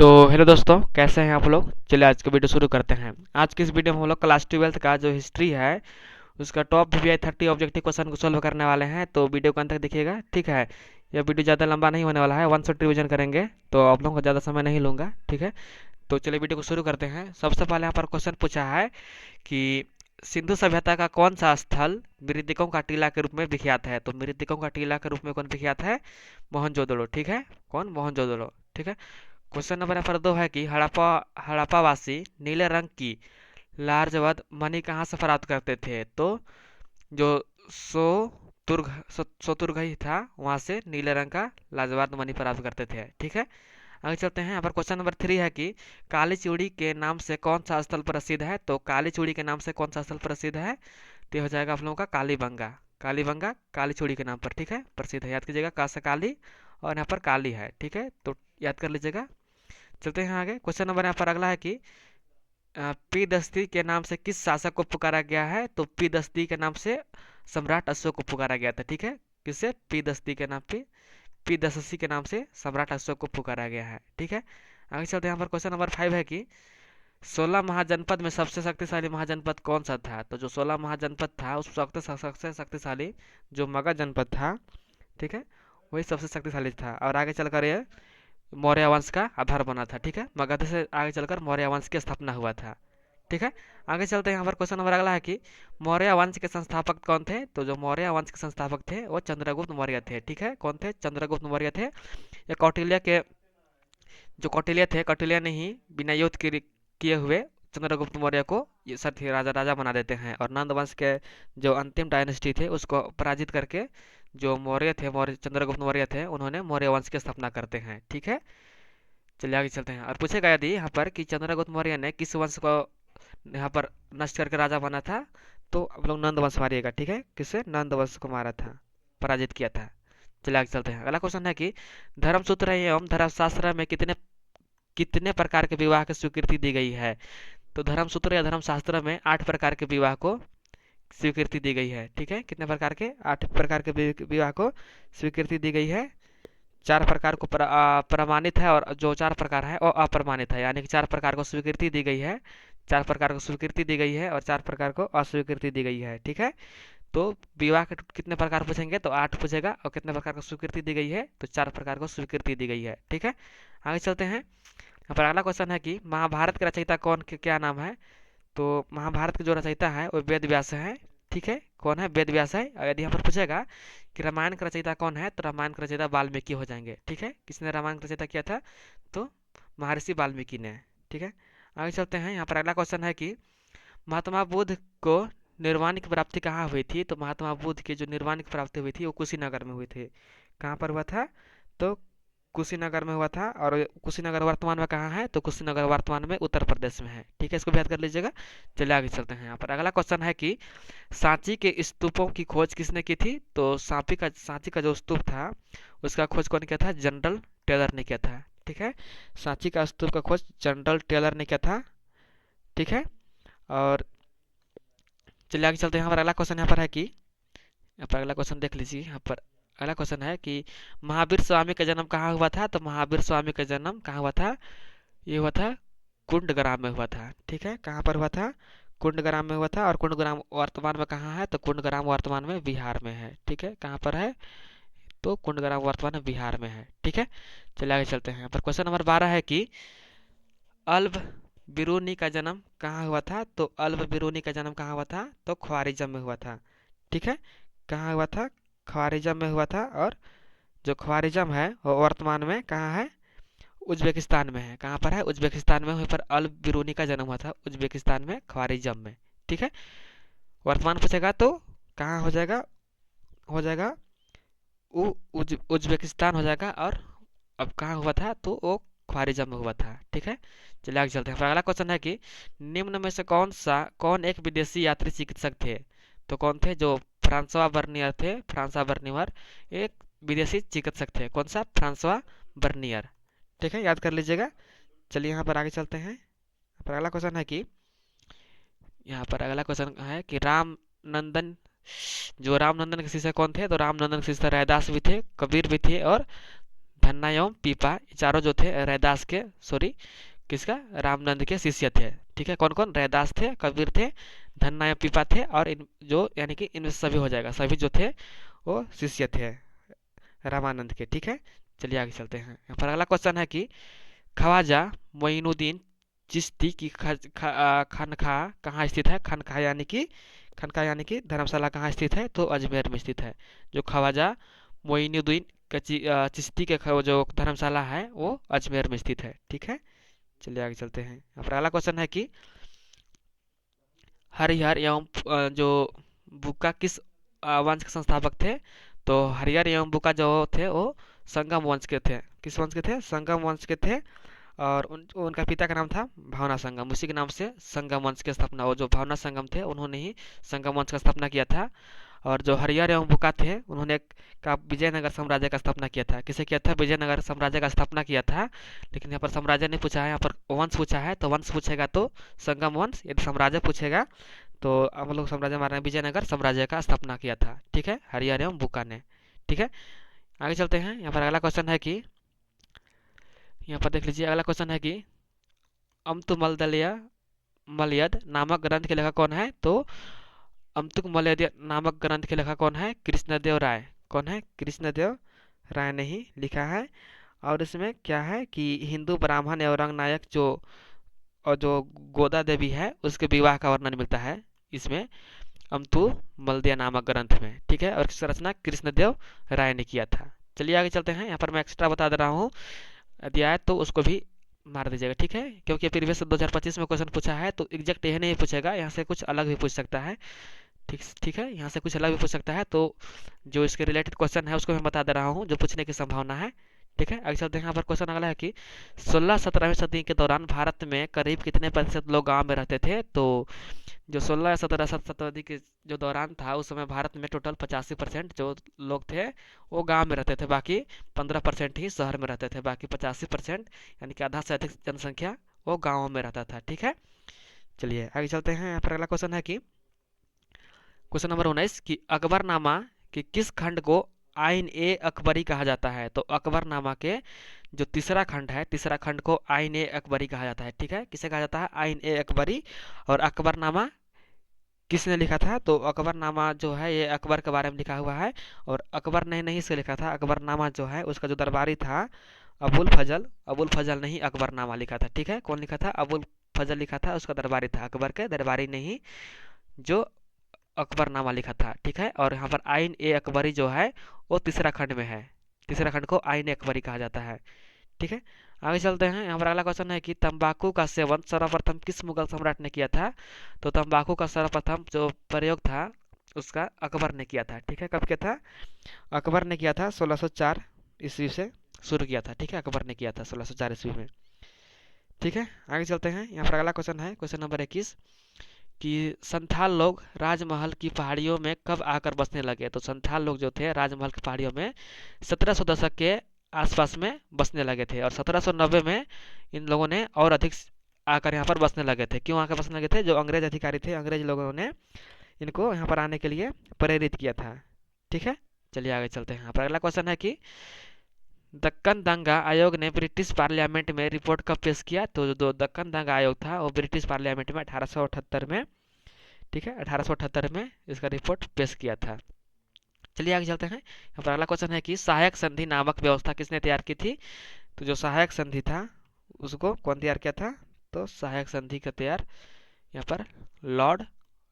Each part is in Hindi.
तो हेलो दोस्तों, कैसे हैं आप लोग। चलिए आज का वीडियो शुरू करते हैं। आज की इस वीडियो में हम लोग क्लास 12th का जो हिस्ट्री है उसका टॉप वीवीआई 30 ऑब्जेक्टिव क्वेश्चन को सॉल्व करने वाले हैं। तो वीडियो को अंत तक देखिएगा, ठीक है। यह वीडियो ज़्यादा लंबा नहीं होने वाला है, वन शॉट रिवीजन करेंगे तो आप लोगों को ज़्यादा समय नहीं लूँगा, ठीक है। तो चलिए वीडियो को शुरू करते हैं। सबसे पहले यहाँ पर क्वेश्चन पूछा है कि सिंधु सभ्यता का कौन सा स्थल मृतकों का टीला के रूप में विख्यात है। तो मृतकों का टीला के रूप में कौन विख्यात है? मोहनजोदड़ो, ठीक है। कौन? मोहनजोदड़ो, ठीक है। क्वेश्चन नंबर यहाँ पर 2 है कि हड़प्पावासी नीले रंग की लार्जवद मणि कहाँ से प्राप्त करते थे। तो जो सोतुर्ग था वहाँ से नीले रंग का लाजवाब मणि प्राप्त करते थे, ठीक है। आगे चलते हैं। यहाँ पर क्वेश्चन नंबर 3 है कि काली चूड़ी के नाम से कौन सा स्थल प्रसिद्ध है। तो काली चूड़ी के नाम से कौन सा स्थल प्रसिद्ध है? तो ये हो जाएगा आप लोगों का कालीबंगा। कालीबंगा काली चूड़ी के नाम पर, ठीक है, प्रसिद्ध है। याद कीजिएगा, का से काली और यहाँ पर काली है, ठीक है, तो याद कर लीजिएगा। चलते हैं आगे। क्वेश्चन नंबर यहाँ पर अगला है कि पी दस्ती के नाम से किस शासक को पुकारा गया है। तो पी दस्ती के नाम से सम्राट अशोक को पुकारा गया था, ठीक है। किससे? पी दस्ती के नाम पे, पी दससी के नाम से सम्राट अशोक को पुकारा गया है, ठीक है। आगे चलते हैं। यहाँ पर क्वेश्चन नंबर 5 है कि 16 महाजनपद में सबसे शक्तिशाली महाजनपद कौन सा था। तो जो 16 महाजनपद था उस सबसे शक्तिशाली जो मगध जनपद था, ठीक है, वही सबसे शक्तिशाली था। और आगे चलकर ये मौर्य वंश का आधार बना था, ठीक है। मगध से आगे चलकर मौर्य वंश की स्थापना हुआ था, ठीक है। आगे चलते हैं। यहाँ पर क्वेश्चन नंबर अगला है कि मौर्य वंश के संस्थापक कौन थे। तो जो मौर्य वंश के संस्थापक थे वो चंद्रगुप्त मौर्य थे, ठीक है। कौन थे? चंद्रगुप्त मौर्य थे। ये कौटिल्य के जो कौटिल्य थे, कौटिल्य ने ही बिना युद्ध किए हुए चंद्रगुप्त मौर्य को ये साथी राजा राजा बना देते हैं। और नंद वंश के जो अंतिम डायनेस्टी थे उसको पराजित करके जो मौर्य थे, मौर्य चंद्रगुप्त मौर्य थे, उन्होंने मौर्य वंश की स्थापना करते हैं, ठीक है। चलिए आगे चलते हैं। और पूछेगा यदि यहाँ पर कि चंद्रगुप्त मौर्य ने किस वंश को यहाँ पर नष्ट करके राजा बना था। तो आप लोग नंद वंश मारिएगा, ठीक है। किससे? नंद वंश को मारा था, पराजित किया था। चलिए आगे चलते हैं। अगला क्वेश्चन है कि धर्मसूत्र एवं धर्मशास्त्र में कितने कितने प्रकार के विवाह की स्वीकृति दी गई है। तो धर्मसूत्र या धर्मशास्त्र में 8 प्रकार के विवाह को स्वीकृति दी गई है, ठीक है। कितने प्रकार के? 8 प्रकार के विवाह को स्वीकृति दी गई है। 4 प्रकार को प्रमाणित है और जो 4 प्रकार है वो अप्रमाणित है, यानी कि 4 प्रकार को स्वीकृति दी गई है, 4 प्रकार को स्वीकृति दी गई है और 4 प्रकार को अस्वीकृति दी गई है, ठीक है। तो विवाह के कितने प्रकार पूछेंगे तो 8 पूछेगा, और कितने प्रकार को स्वीकृति दी गई है तो 4 प्रकार को स्वीकृति दी गई है, ठीक है। आगे चलते हैं। यहाँ पर अगला क्वेश्चन है कि महाभारत के रचयिता कौन, क्या नाम है। तो महाभारत के जो रचयिता है वो वेद व्यास है, ठीक है। कौन है? वेद व्यास है। और यदि यहाँ पर पूछेगा कि रामायण का रचयिता कौन है तो रामायण का रचयिता वाल्मीकि हो जाएंगे, ठीक है। किसने रामायण का रचयिता किया था? तो महर्षि वाल्मीकि ने, ठीक है। आगे चलते हैं। यहाँ पर अगला क्वेश्चन है कि महात्मा बुद्ध को निर्वाण की प्राप्ति कहाँ हुई थी। तो महात्मा बुद्ध की जो निर्वाण की प्राप्ति हुई थी वो कुशीनगर में हुई थी। कहाँ पर हुआ था? तो कुशीनगर में हुआ था। और कुशीनगर वर्तमान में कहाँ है? तो कुशीनगर वर्तमान में उत्तर प्रदेश में है, ठीक है। इसको भी याद कर लीजिएगा। चलिए आगे चलते हैं। यहाँ पर अगला क्वेश्चन है कि सांची के स्तूपों की खोज किसने की थी। तो सांची का जो स्तूप था उसका खोज कौन किया था? जनरल टेलर ने किया था, ठीक है। सांची का स्तूप का खोज जनरल टेलर ने किया था, ठीक है। और चलिए आगे चलते हैं। यहाँ पर अगला क्वेश्चन यहाँ पर है कि यहाँ पर अगला क्वेश्चन देख लीजिए। यहाँ पर अगला क्वेश्चन है कि महावीर स्वामी का जन्म कहाँ हुआ था। तो महावीर स्वामी का जन्म कहाँ हुआ था? ये हुआ था कुंडग्राम में हुआ था, ठीक है। कहाँ पर हुआ था? कुंडग्राम में हुआ था। और कुंडग्राम वर्तमान में कहाँ है? तो कुंडग्राम वर्तमान में बिहार में है, ठीक है। कहाँ पर है? तो कुंडग्राम वर्तमान में बिहार में है, ठीक है। चलिए आगे चलते हैं। यहाँ पर क्वेश्चन नंबर 12 है कि अल्ब बिरूनी का जन्म कहाँ हुआ था। तो अल्ब बिरूनी का जन्म कहाँ हुआ था? तो ख्वारिज़म में हुआ था, ठीक है। कहाँ हुआ था? ख्वारिज़म में हुआ था। और जो ख्वारिज़म है वो वर्तमान में कहाँ है? उज्बेकिस्तान में है। कहाँ पर है? उज्बेकिस्तान में। वहीं पर अल बिरूनी का जन्म हुआ था उज्बेकिस्तान में, ख्वारिज़म में, ठीक है। वर्तमान पूछेगा तो कहाँ हो जाएगा? हो जाएगा उज्बेकिस्तान हो जाएगा। और अब कहाँ हुआ था? तो वो ख्वारिज़म में हुआ था, ठीक है। चलिए आगे चलते हैं। अगला क्वेश्चन है कि निम्न में से कौन एक विदेशी यात्री चिकित्सक थे। तो कौन थे? जो फ्रांसवा बर्नियर थे। फ्रांसवा बर्नियर एक विदेशी चिकित्सक थे। कौन सा? फ्रांसवा बर्नियर, ठीक है। याद कर लीजिएगा। चलिए यहाँ पर आगे चलते हैं। यहाँ पर अगला क्वेश्चन है कि यहाँ पर अगला क्वेश्चन है कि रामनंदन जो रामनंदन के शिष्य कौन थे। तो रामनंदन के शिष्य रैदास भी थे, कबीर भी थे और धन्ना एवं पीपा, ये चारों जो थे रैदास के, सॉरी किसका, रामानंद के शिष्य थे। ठीक है, कौन कौन, रैदास थे, कबीर थे, धन्ना एवं पीपा थे, और इन जो यानी कि इनमें सभी हो जाएगा, सभी जो थे वो शिष्य थे रामानंद के। ठीक है, चलिए आगे चलते हैं। यहाँ पर अगला क्वेश्चन है कि ख्वाजा मोइनुद्दीन चिश्ती की खानखा कहाँ स्थित है। खानखा यानी कि धर्मशाला कहाँ स्थित है, तो अजमेर में स्थित है। जो ख्वाजा मोइनुद्दीन चिश्ती के जो धर्मशाला है वो अजमेर में स्थित है। ठीक है, चलिए आगे चलते हैं। यहाँ पर अगला क्वेश्चन है कि हरिहर एवं जो बुक्का किस वंश के संस्थापक थे। तो हरिहर एवं बुक्का जो थे वो संगम वंश के थे। किस वंश के थे, संगम वंश के थे। और उनका पिता का नाम था भावना संगम, उसी के नाम से संगम वंश की स्थापना, वो जो भावना संगम थे उन्होंने ही संगम वंश का स्थापना किया था। और जो हरिहर एवं बुक्का थे उन्होंने का विजयनगर साम्राज्य का स्थापना किया था। किसे किया था, विजयनगर साम्राज्य का स्थापना किया था। लेकिन यहाँ पर साम्राज्य नहीं पूछा है, यहाँ पर वंश पूछा है। तो वंश पूछेगा तो संगम वंश, यदि साम्राज्य पूछेगा तो हम लोग साम्राज्य मार रहे हैं, विजयनगर साम्राज्य का स्थापना किया था। ठीक है, हरिहर एवं बुक्का ने। ठीक है, आगे चलते हैं। यहाँ पर अगला क्वेश्चन है कि, यहाँ पर देख लीजिए, अगला क्वेश्चन है कि अमतु मलयद नामक ग्रंथ के लेखक कौन है। तो अमतुक मलयद नामक ग्रंथ के लेखक कौन है, कृष्णदेव राय। कौन है, कृष्णदेव राय ने ही लिखा है। और इसमें क्या है कि हिंदू ब्राह्मण एवं रंगनायक जो, और जो गोदा देवी है उसके विवाह का वर्णन मिलता है इसमें अमतु मलदिया नामक ग्रंथ में। ठीक है, और इसकी रचना कृष्णदेव राय ने किया था। चलिए आगे चलते हैं। यहाँ पर मैं एक्स्ट्रा बता दे रहा हूँ, यदि आए तो उसको भी मार दीजिएगा। ठीक है, क्योंकि प्रीवियस 2025 में क्वेश्चन पूछा है तो एग्जैक्ट यही नहीं पूछेगा, यहाँ से कुछ अलग भी पूछ सकता है। ठीक ठीक है, यहाँ से कुछ अलग भी पूछ सकता है। तो जो इसके रिलेटेड क्वेश्चन है उसको मैं बता दे रहा हूँ जो पूछने की संभावना है। ठीक है, आगे चलते हैं। यहाँ पर क्वेश्चन अगला है कि 16-17वीं सदी के दौरान भारत में करीब कितने प्रतिशत लोग गांव में रहते थे। तो जो 16 या 17 शताब्दी के जो दौरान था उस समय भारत में टोटल 85% जो लोग थे वो गांव में रहते थे, बाकी 15% ही शहर में रहते थे। बाकी 85% यानी कि आधा से अधिक जनसंख्या वो गाँव में रहता था। ठीक है, चलिए आगे चलते हैं। यहाँ पर अगला क्वेश्चन है कि क्वेश्चन नंबर 19 कि अकबरनामा के किस खंड को आइन ए अकबरी कहा जाता है। तो अकबरनामा के जो तीसरा खंड है, तीसरा खंड को आइन ए अकबरी कहा जाता है। ठीक है, किसे कहा जाता है, आइन ए अकबरी। और अकबरनामा किसने लिखा था, तो अकबरनामा जो है ये अकबर के बारे में लिखा हुआ है। और अकबर ने नहीं से लिखा था, अकबरनामा जो है उसका जो दरबारी था अबुल फजल ने ही अकबरनामा लिखा था। ठीक है, कौन लिखा था, अबुल फजल लिखा था, उसका दरबारी था, अकबर के दरबारी ने ही जो अकबरनामा लिखा था। ठीक है, और यहाँ पर आइन ए अकबरी जो है वो तीसरा खंड में है, तीसरा खंड को आइन ए अकबरी कहा जाता है। ठीक है, आगे चलते हैं। यहाँ पर अगला क्वेश्चन है कि तंबाकू का सेवन सर्वप्रथम किस मुगल सम्राट ने किया था। तो तंबाकू का सर्वप्रथम जो प्रयोग था उसका अकबर ने किया था। ठीक है, कब किया था, अकबर ने किया था 1604 ईस्वी से शुरू किया था। ठीक है, अकबर ने किया था 1604 ईस्वी में। ठीक है, आगे चलते हैं। यहाँ पर अगला क्वेश्चन है क्वेश्चन नंबर 21 कि संथाल लोग राजमहल की पहाड़ियों में कब आकर बसने लगे। तो संथाल लोग जो थे राजमहल की पहाड़ियों में 1700 दशक के आसपास में बसने लगे थे। और 1790 में इन लोगों ने और अधिक आकर यहाँ पर बसने लगे थे। क्यों आकर बसने लगे थे, जो अंग्रेज अधिकारी थे, अंग्रेज लोगों ने इनको यहाँ पर आने के लिए प्रेरित किया था। ठीक है, चलिए आगे चलते हैं। यहाँ पर अगला क्वेश्चन है कि दक्कन दंगा आयोग ने ब्रिटिश पार्लियामेंट में रिपोर्ट कब पेश किया। तो जो दक्कन दंगा आयोग था वो ब्रिटिश पार्लियामेंट में 1878 में, ठीक है, 1878 में इसका रिपोर्ट पेश किया था। चलिए आगे चलते हैं। यहाँ पर अगला क्वेश्चन है कि सहायक संधि नामक व्यवस्था किसने तैयार की थी। तो जो सहायक संधि था उसको कौन तैयार किया था, तो सहायक संधि का तैयार यहाँ पर लॉर्ड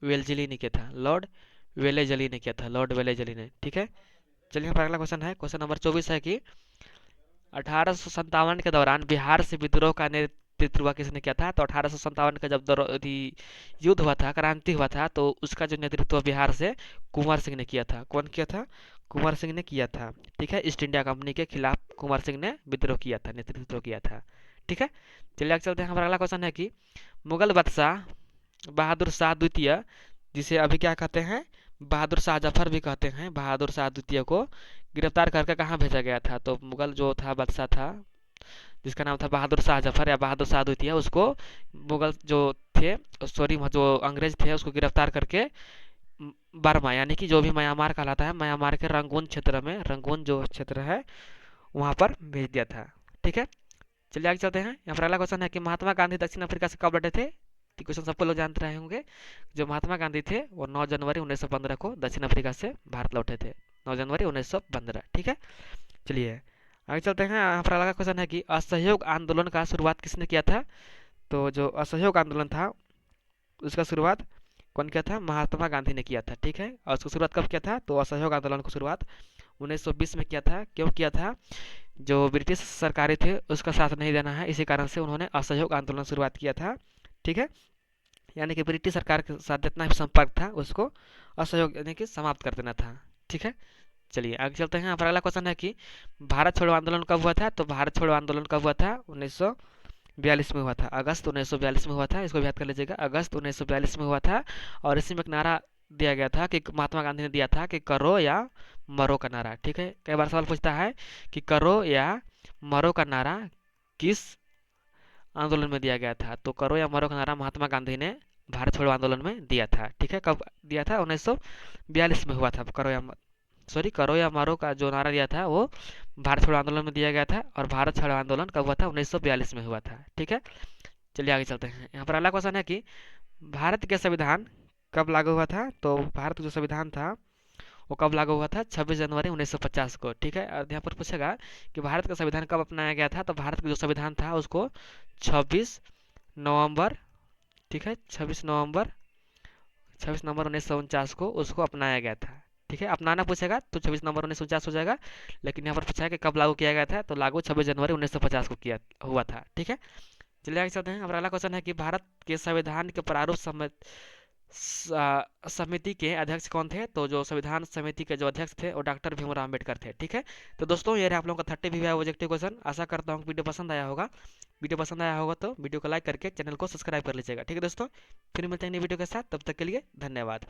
वेल्लेजली ने किया था, लॉर्ड वेलेजली ने किया था, लॉर्ड वेलेजली ने। ठीक है, चलिए यहाँ पर अगला क्वेश्चन है क्वेश्चन नंबर 24 है कि 1857 के दौरान बिहार से विद्रोह का नेतृत्व किसने किया था। तो 1857 का जब युद्ध हुआ था, क्रांति हुआ था, तो उसका जो नेतृत्व बिहार से कुंवर सिंह ने किया था। कौन किया था, कुंवर सिंह ने किया था। ठीक है, ईस्ट इंडिया कंपनी के खिलाफ कुंवर सिंह ने विद्रोह किया था, नेतृत्व किया था। ठीक है, चलिए आगे चलते हैं। हमारा अगला क्वेश्चन है कि मुगल बादशाह बहादुर शाह द्वितीय, जिसे अभी क्या कहते हैं, बहादुर शाह जफर भी कहते हैं, बहादुर शाह द्वितीय को गिरफ्तार करके कहाँ भेजा गया था। तो मुगल जो था बादशाह था जिसका नाम था बहादुर शाह जफर या बहादुर शाह द्वितीय, उसको मुगल जो थे, सॉरी जो अंग्रेज थे, उसको गिरफ्तार करके बर्मा यानी कि जो भी म्यांमार कहलाता है, म्यांमार के रंगून क्षेत्र में, रंगून जो क्षेत्र है वहाँ पर भेज दिया था। ठीक है, चलिए आगे चलते हैं। यहाँ पर अगला क्वेश्चन है कि महात्मा गांधी दक्षिण अफ्रीका से कब लौटे थे। तो क्वेश्चन सबको लोग जानते रहे होंगे। जो महात्मा गांधी थे वो 9 जनवरी 1915 को दक्षिण अफ्रीका से भारत लौटे थे। 9 जनवरी 1915। ठीक है, चलिए आगे चलते हैं। यहाँ पर अगला क्वेश्चन है कि असहयोग आंदोलन का शुरुआत किसने किया था। तो जो असहयोग आंदोलन था उसका शुरुआत कौन किया था, महात्मा गांधी ने किया था। ठीक है, और उसकी शुरुआत कब किया था, तो असहयोग आंदोलन की शुरुआत 1920 में किया था। क्यों किया था, जो ब्रिटिश सरकारें थे उसका साथ नहीं देना है, इसी कारण से उन्होंने असहयोग आंदोलन शुरुआत किया था। ठीक है, यानी कि ब्रिटिश सरकार के साथ जितना भी संपर्क था उसको असहयोग यानी कि समाप्त कर देना था। ठीक है, चलिए आगे चलते हैं। यहाँ पर अगला क्वेश्चन है कि भारत छोड़ो आंदोलन कब हुआ था। तो भारत छोड़ो आंदोलन कब हुआ था, 1942 में हुआ था। अगस्त 1942 में हुआ था, इसको भी याद कर लीजिएगा, अगस्त 1942 में हुआ था। और इसी में एक नारा दिया गया था कि महात्मा गांधी ने दिया था कि करो या मरो का नारा। ठीक है, कई बार सवाल पूछता है कि करो या मरो का नारा किस आंदोलन में दिया गया था। तो करो या मरो का नारा महात्मा गांधी ने भारत छोड़ो आंदोलन में दिया था। ठीक है, कब दिया था, 1942 में हुआ था। करो या मरो का जो नारा दिया था वो भारत छोड़ो आंदोलन में दिया गया था। और भारत छोड़ो आंदोलन कब हुआ था, 1942 में हुआ था। ठीक है, चलिए आगे चलते हैं। यहाँ पर अगला क्वेश्चन है कि भारत के संविधान कब लागू हुआ था। तो भारत का जो संविधान था वो कब लागू हुआ था, 26 जनवरी 1950 को। ठीक है, और यहाँ पर पूछेगा कि भारत का संविधान कब अपनाया गया था। तो भारत का जो संविधान था उसको 26 नवंबर, ठीक है, 26 नवंबर 1949 को उसको अपनाया गया था। ठीक है, अपनाना पूछेगा तो 26 नवंबर 1949 हो जाएगा, लेकिन यहाँ पर पूछा है कि कब लागू किया गया था। तो लागू 26 जनवरी 1950 को किया हुआ था। ठीक है, चलिए आगे चलते हैं। हमारा अगला क्वेश्चन है कि भारत के संविधान के प्रारूप समिति के अध्यक्ष कौन थे। तो जो संविधान समिति के जो अध्यक्ष थे वो डॉक्टर भीमराव अम्बेडकर थे। ठीक है, तो दोस्तों ये रहे आप लोगों का 30 वीडियो ऑब्जेक्टिव क्वेश्चन। आशा करता हूँ वीडियो पसंद आया होगा। वीडियो पसंद आया होगा तो वीडियो को लाइक करके चैनल को सब्सक्राइब कर लीजिएगा। ठीक है दोस्तों, फिर मिलते हैं नई वीडियो के साथ, तब तक के लिए धन्यवाद।